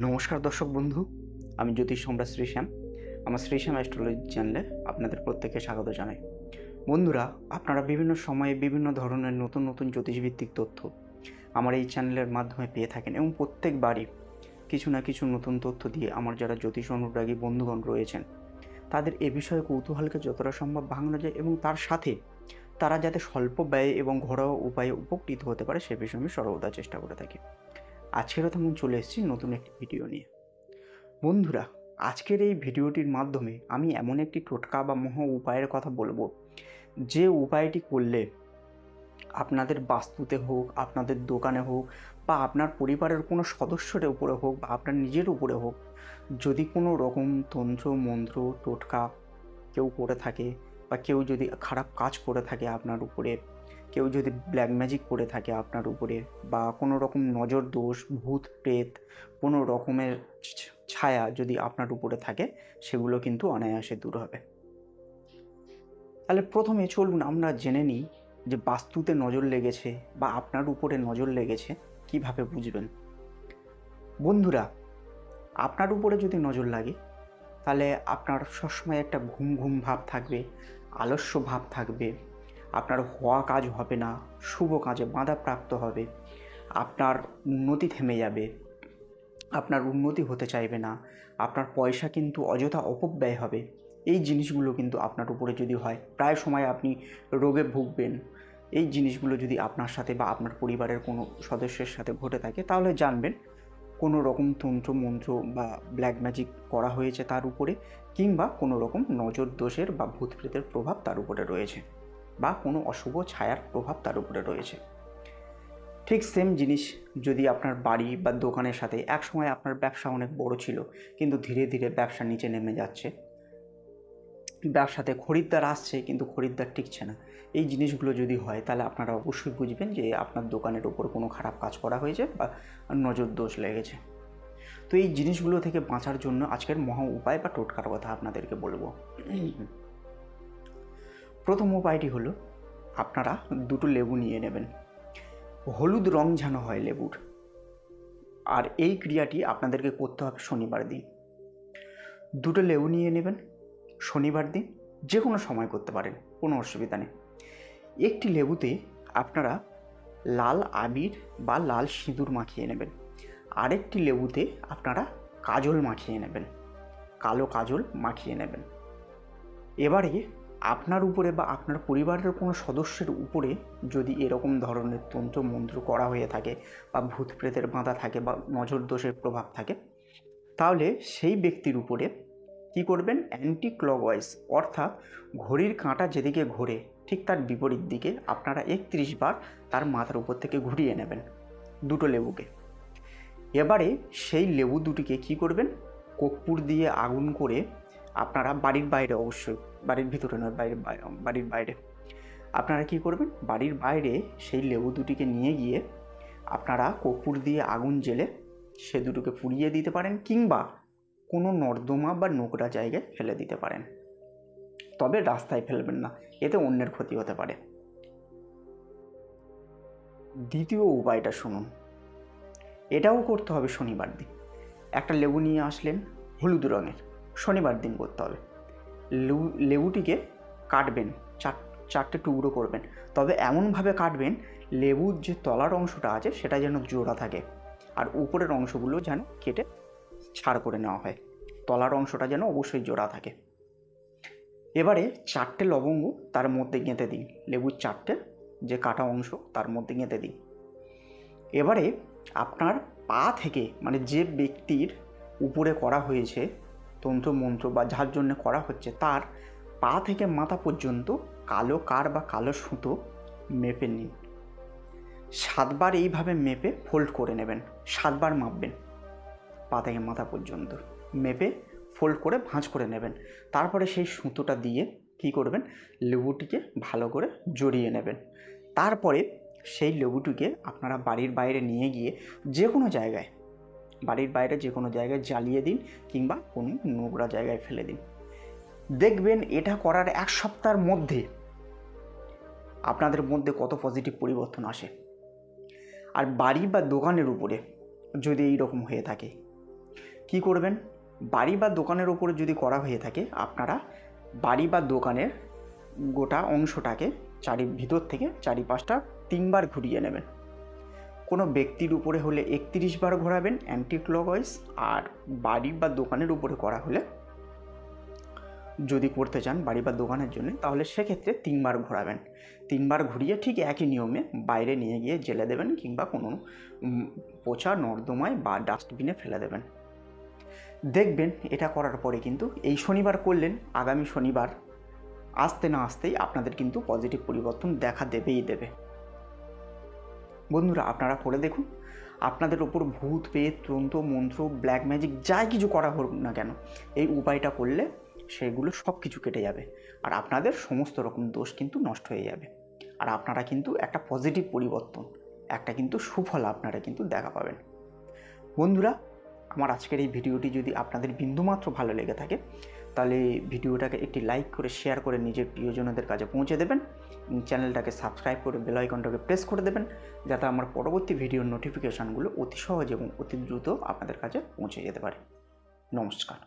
নমস্কার দর্শক বন্ধু, আমি জ্যোতিষ সম্রাট শ্রীশ্যাম। আমার শ্রীশ্যাম অ্যাস্ট্রোলজি চ্যানেলে আপনাদের প্রত্যেককে স্বাগত জানাই। বন্ধুরা, আপনারা বিভিন্ন সময়ে বিভিন্ন ধরনের নতুন নতুন জ্যোতিষভিত্তিক তথ্য আমার এই চ্যানেলের মাধ্যমে পেয়ে থাকেন এবং প্রত্যেকবারই কিছু না কিছু নতুন তথ্য দিয়ে আমার যারা জ্যোতিষ অনুরাগী বন্ধুগণ রয়েছেন তাদের এ বিষয়ে কৌতূহলকে যতটা সম্ভব ভাঙানো যায় এবং তার সাথে তারা যাতে স্বল্প ব্যয়ে এবং ঘরোয়া উপায়ে উপকৃত হতে পারে সে বিষয়ে আমি সর্বদা চেষ্টা করে থাকি। আজকেরও তেমন চলে এসেছি নতুন একটি ভিডিও নিয়ে। বন্ধুরা, আজকের এই ভিডিওটির মাধ্যমে আমি এমন একটি টোটকা বা মহা উপায়ের কথা বলবো, যে উপায়টি করলে আপনাদের বাস্তুতে হোক, আপনাদের দোকানে হোক, বা আপনার পরিবারের কোনো সদস্যের উপরে হোক, বা আপনার নিজের উপরে হোক, যদি কোনো রকম তন্ত্র মন্ত্র টোটকা কেউ করে থাকে, বা কেউ যদি খারাপ কাজ করে থাকে আপনার উপরে, কেউ যদি ব্ল্যাক ম্যাজিক করে থাকে আপনার উপরে, বা কোনো রকম নজর দোষ, ভূত প্রেত, কোনো রকমের ছায়া যদি আপনার উপরে থাকে, সেগুলো কিন্তু অনায়াসে দূর হবে। তাহলে প্রথমে চলুন আমরা জেনে নিই যে বাস্তুতে নজর লেগেছে বা আপনার উপরে নজর লেগেছে কিভাবে বুঝবেন। বন্ধুরা, আপনার উপরে যদি নজর লাগে তাহলে আপনার সবসময় একটা ঘুম ঘুম ভাব থাকবে, আলস্য ভাব থাকবে, আপনার হওয়া কাজ হবে না, শুভ কাজে বাধাপ্রাপ্ত হবে, আপনার উন্নতি থেমে যাবে, আপনার উন্নতি হতে চাইবে না, আপনার পয়সা কিন্তু অযথা অপব্যয় হবে। এই জিনিসগুলো কিন্তু আপনার উপরে যদি হয়, প্রায় সময় আপনি রোগে ভুগবেন। এই জিনিসগুলো যদি আপনার সাথে বা আপনার পরিবারের কোনো সদস্যের সাথে ঘটে থাকে তাহলে জানবেন কোনো রকম তন্ত্র মন্ত্র বা ব্ল্যাক ম্যাজিক করা হয়েছে তার উপরে, কিংবা কোনো রকম নজর দোষের বা ভূত প্রেতের প্রভাব তার উপরে রয়েছে, বা কোনো অশুভ ছায়ার প্রভাব তার উপরে রয়েছে। ঠিক সেম জিনিস যদি আপনার বাড়ি বা দোকানের সাথে, একসময় আপনার ব্যবসা অনেক বড় ছিল কিন্তু ধীরে ধীরে ব্যবসা নিচে নেমে যাচ্ছে, ব্যবসাতে খরিদ্দার আসছে কিন্তু খরিদ্দার টিকছে না, এই জিনিসগুলো যদি হয় তাহলে আপনারা অবশ্যই বুঝবেন যে আপনার দোকানের ওপর কোনো খারাপ কাজ করা হয়েছে বা নজর দোষ লেগেছে। তো এই জিনিসগুলো থেকে বাঁচার জন্য আজকের মহা উপায় বা টোটকার কথা আপনাদেরকে বলবো। প্রথম উপায়টি হলো, আপনারা দুটো লেবু নিয়ে নেবেন, হলুদ রং যেন হয় লেবুর, আর এই ক্রিয়াটি আপনাদেরকে করতে হবে শনিবার দিন। দুটো লেবু নিয়ে নেবেন, শনিবার দিন যে কোনো সময় করতে পারেন, কোনো অসুবিধা নেই। একটি লেবুতে আপনারা লাল আবির বা লাল সিঁদুর মাখিয়ে নেবেন, আরেকটি লেবুতে আপনারা কাজল মাখিয়ে নেবেন, কালো কাজল মাখিয়ে নেবেন। এবারে আপনার উপরে বা আপনার পরিবারের কোনো সদস্যের উপরে যদি এরকম ধরনের তন্ত্র মন্ত্র করা হয়ে থাকে, বা ভূত প্রেতের বাঁধা থাকে, বা নজর দোষের প্রভাব থাকে, তাহলে সেই ব্যক্তির উপরে কি করবেন, অ্যান্টি ক্লকওয়াইজ অর্থাৎ ঘড়ির কাঁটা যেদিকে ঘোরে ঠিক তার বিপরীত দিকে আপনারা 31 বার তার মাথার উপর থেকে ঘুরিয়ে নেবেন দুটো লেবুকে। এবারে সেই লেবু দুটিকে কি করবেন, কর্পূর দিয়ে আগুন করে আপনারা বাড়ির বাইরে, অবশ্যই বাড়ির ভিতরে নয়, বাড়ির বাইরে আপনারা কি করবেন, বাড়ির বাইরে সেই লেবু দুটিকে নিয়ে গিয়ে আপনারা কর্পূর দিয়ে আগুন জ্বেলে সে দুটোকে পুড়িয়ে দিতে পারেন, কিংবা কোনো নর্দমা বা নোংরা জায়গায় ফেলে দিতে পারেন, তবে রাস্তায় ফেলবেন না, এতে অন্যের ক্ষতি হতে পারে। দ্বিতীয় উপায়টা শুনুন, এটাও করতে হবে শনিবার দিন। একটা লেবু নিয়ে আসলেন হলুদ রঙের, শনিবার দিন করতে হবে। লেবুটিকে কাটবেন, চারটে টুকরো করবেন, তবে এমনভাবে কাটবেন লেবুর যে তলার অংশটা আছে সেটা যেন জোড়া থাকে, আর উপরের অংশগুলো যেন কেটে ছাড় করে নেওয়া হয়, তলার অংশটা যেন অবশ্যই জোড়া থাকে। এবারে 4টে লবঙ্গ তার মধ্যে গেঁথে দিন, লেবুর 4টে যে কাটা অংশ তার মধ্যে গেঁথে দিন। এবারে আপনার পা থেকে, মানে যে ব্যক্তির উপরে করা হয়েছে তন্ত্র মন্ত্র বা যার জন্য করা হচ্ছে, তার পা থেকে মাথা পর্যন্ত কালো কার বা কালো সুতো মেপে নিন। 7 বার এইভাবে মেপে ফোল্ড করে নেবেন, 7 বার মাপবেন, পা থেকে মাথা পর্যন্ত মেপে ফোল্ড করে ভাঁজ করে নেবেন। তারপরে সেই সুতোটা দিয়ে কি করবেন, লেবুটিকে ভালো করে জড়িয়ে নেবেন। তারপরে সেই লেবুটিকে আপনারা বাড়ির বাইরে নিয়ে গিয়ে যে কোনো জায়গায়, বাড়ির বাইরে যে কোনো জায়গায় জ্বালিয়ে দিন, কিংবা কোনো নোংরা জায়গায় ফেলে দিন। দেখবেন এটা করার 1 সপ্তাহের মধ্যে আপনাদের মধ্যে কত পজিটিভ পরিবর্তন আসে। আর বাড়ি বা দোকানের উপরে যদি এই রকম হয়ে থাকে, কি করবেন, বাড়ি বা দোকানের ওপরে যদি করা হয়ে থাকে, আপনারা বাড়ি বা দোকানের গোটা অংশটাকে ভিতর থেকে চারিপাশটা 3 বার ঘুরিয়ে নেবেন। কোনো ব্যক্তির উপরে হলে 31 বার ঘোরাবেন অ্যান্টি ক্লকওয়াইজ, আর বাড়ি বা দোকানের উপরে করা হলে, যদি করতে চান বাড়ি বা দোকানের জন্য, তাহলে সেক্ষেত্রে 3 বার ঘোরাবেন। 3 বার ঘুরিয়ে ঠিক একই নিয়মে বাইরে নিয়ে গিয়ে জেলে দেবেন, কিংবা কোনো পচা নর্দমায় বা ডাস্টবিনে ফেলে দেবেন। দেখবেন এটা করার পরে কিন্তু, এই শনিবার করলেন, আগামী শনিবার আসতে না আসতেই আপনাদের কিন্তু পজিটিভ পরিবর্তন দেখা দেবেই দেবে। বন্ধুরা, আপনারা করে দেখুন, আপনাদের ওপর ভূত পেত তন্ত্র মন্ত্র ব্ল্যাক ম্যাজিক যাই কিছু করা হোক না কেন, এই উপায়টা করলে সেগুলো সব কিছু কেটে যাবে, আর আপনাদের সমস্ত রকম দোষ কিন্তু নষ্ট হয়ে যাবে, আর আপনারা কিন্তু একটা পজিটিভ পরিবর্তন, একটা কিন্তু সুফল আপনারা কিন্তু দেখা পাবেন। বন্ধুরা, আমার আজকের এই ভিডিওটি যদি আপনাদের বিন্দুমাত্র ভালো লেগে থাকে, তাহলে ভিডিওটাকে একটি লাইক করে শেয়ার করে নিজের প্রিয়জনদের কাছে পৌঁছে দেবেন। চ্যানেলটাকে সাবস্ক্রাইব করে বেল আইকনটাকে প্রেস করে দেবেন, যাতে আমার পরবর্তী ভিডিওর নোটিফিকেশানগুলো অতি সহজ এবং অতি দ্রুত আপনাদের কাছে পৌঁছে যেতে পারে। নমস্কার।